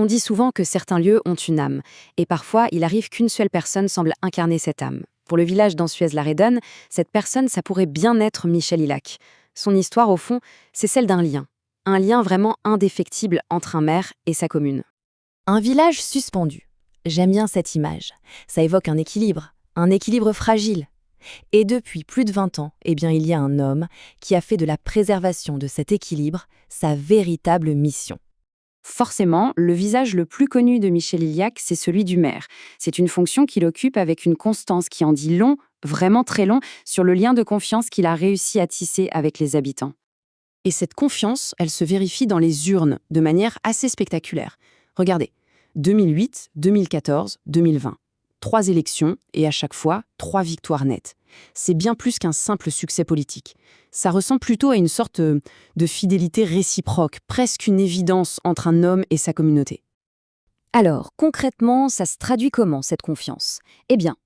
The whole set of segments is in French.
On dit souvent que certains lieux ont une âme, et parfois il arrive qu'une seule personne semble incarner cette âme. Pour le village d'Ansuez-la-Redonne, cette personne, ça pourrait bien être Michel Hilac. Son histoire, au fond, c'est celle d'un lien. Un lien vraiment indéfectible entre un maire et sa commune. Un village suspendu. J'aime bien cette image. Ça évoque un équilibre fragile. Et depuis plus de 20 ans, il y a un homme qui a fait de la préservation de cet équilibre sa véritable mission. Forcément, le visage le plus connu de Michel Hilac, c'est celui du maire. C'est une fonction qu'il occupe avec une constance qui en dit long, vraiment très long, sur le lien de confiance qu'il a réussi à tisser avec les habitants. Et cette confiance, elle se vérifie dans les urnes, de manière assez spectaculaire. Regardez, 2008, 2014, 2020. 3 élections et à chaque fois, 3 victoires nettes. C'est bien plus qu'un simple succès politique. Ça ressemble plutôt à une sorte de fidélité réciproque, presque une évidence entre un homme et sa communauté. Alors, concrètement, ça se traduit comment, cette confiance?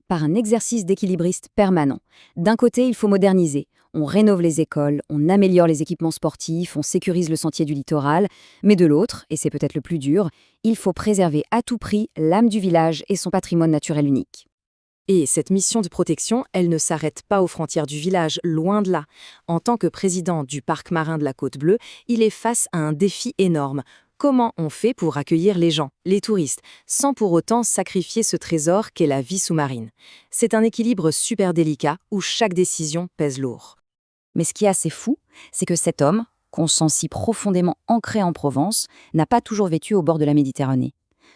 Par un exercice d'équilibriste permanent. D'un côté, il faut moderniser. On rénove les écoles, on améliore les équipements sportifs, on sécurise le sentier du littoral. Mais de l'autre, et c'est peut-être le plus dur, il faut préserver à tout prix l'âme du village et son patrimoine naturel unique. Et cette mission de protection, elle ne s'arrête pas aux frontières du village, loin de là. En tant que président du parc marin de la Côte Bleue, il est face à un défi énorme. Comment on fait pour accueillir les gens, les touristes, sans pour autant sacrifier ce trésor qu'est la vie sous-marine? C'est un équilibre super délicat où chaque décision pèse lourd. Mais ce qui est assez fou, c'est que cet homme, qu'on sent si profondément ancré en Provence, n'a pas toujours vécu au bord de la Méditerranée.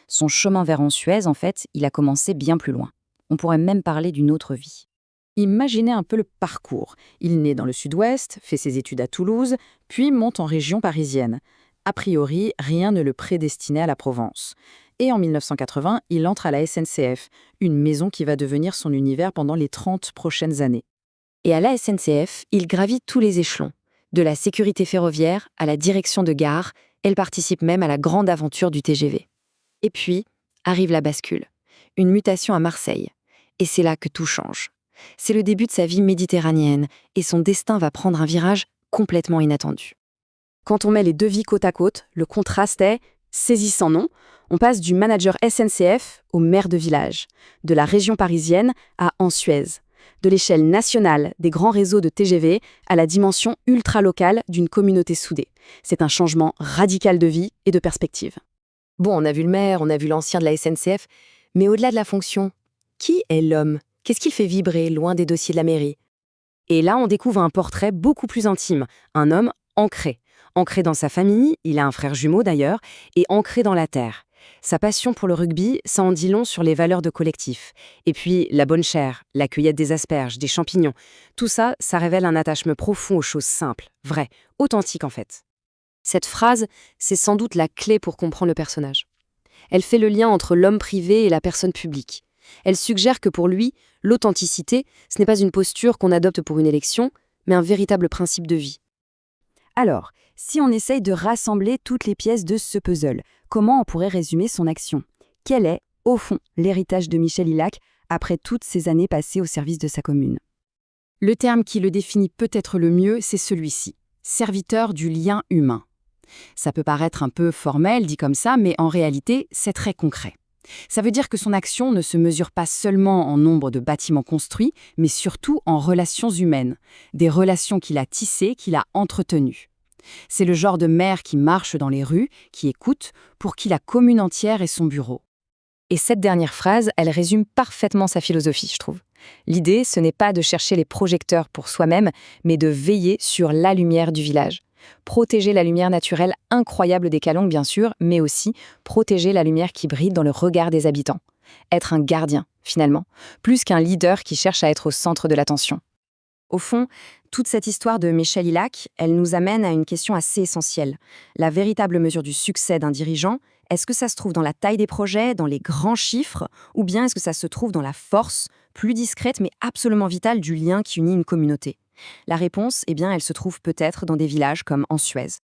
Son chemin vers Ansuez, en fait, il a commencé bien plus loin. On pourrait même parler d'une autre vie. Imaginez un peu le parcours. Il naît dans le sud-ouest, fait ses études à Toulouse, puis monte en région parisienne. A priori, rien ne le prédestinait à la Provence. Et en 1980, il entre à la SNCF, une maison qui va devenir son univers pendant les 30 prochaines années. Et à la SNCF, il gravit tous les échelons. De la sécurité ferroviaire à la direction de gare, elle participe même à la grande aventure du TGV. Et puis, arrive la bascule. Une mutation à Marseille. Et c'est là que tout change. C'est le début de sa vie méditerranéenne, et son destin va prendre un virage complètement inattendu. Quand on met les deux vies côte à côte, le contraste est saisissant, non? On passe du manager SNCF au maire de village, de la région parisienne à Ansuez, de l'échelle nationale des grands réseaux de TGV à la dimension ultra-locale d'une communauté soudée. C'est un changement radical de vie et de perspective. Bon, on a vu le maire, on a vu l'ancien de la SNCF, mais au-delà de la fonction, qui est l'homme? Qu'est-ce qu'il fait vibrer loin des dossiers de la mairie? Et là, on découvre un portrait beaucoup plus intime, un homme ancré. Ancré dans sa famille, il a un frère jumeau d'ailleurs, et ancré dans la terre. Sa passion pour le rugby, ça en dit long sur les valeurs de collectif. Et puis, la bonne chair, la cueillette des asperges, des champignons, tout ça, ça révèle un attachement profond aux choses simples, vraies, authentiques en fait. Cette phrase, c'est sans doute la clé pour comprendre le personnage. Elle fait le lien entre l'homme privé et la personne publique. Elle suggère que pour lui, l'authenticité, ce n'est pas une posture qu'on adopte pour une élection, mais un véritable principe de vie. Alors, si on essaye de rassembler toutes les pièces de ce puzzle, comment on pourrait résumer son action? Quel est, au fond, l'héritage de Michel Hilac après toutes ces années passées au service de sa commune? Le terme qui le définit peut-être le mieux, c'est celui-ci, serviteur du lien humain. Ça peut paraître un peu formel, dit comme ça, mais en réalité, c'est très concret. Ça veut dire que son action ne se mesure pas seulement en nombre de bâtiments construits, mais surtout en relations humaines, des relations qu'il a tissées, qu'il a entretenues. C'est le genre de maire qui marche dans les rues, qui écoute, pour qui la commune entière est son bureau. Et cette dernière phrase, elle résume parfaitement sa philosophie, je trouve. L'idée, ce n'est pas de chercher les projecteurs pour soi-même, mais de veiller sur la lumière du village. Protéger la lumière naturelle incroyable des Calanques, bien sûr, mais aussi protéger la lumière qui brille dans le regard des habitants. Être un gardien, finalement, plus qu'un leader qui cherche à être au centre de l'attention. Au fond, toute cette histoire de Michel Hilac, elle nous amène à une question assez essentielle. La véritable mesure du succès d'un dirigeant, est-ce que ça se trouve dans la taille des projets, dans les grands chiffres, ou bien est-ce que ça se trouve dans la force, plus discrète mais absolument vitale du lien qui unit une communauté? La réponse, elle se trouve peut-être dans des villages comme Ansuez.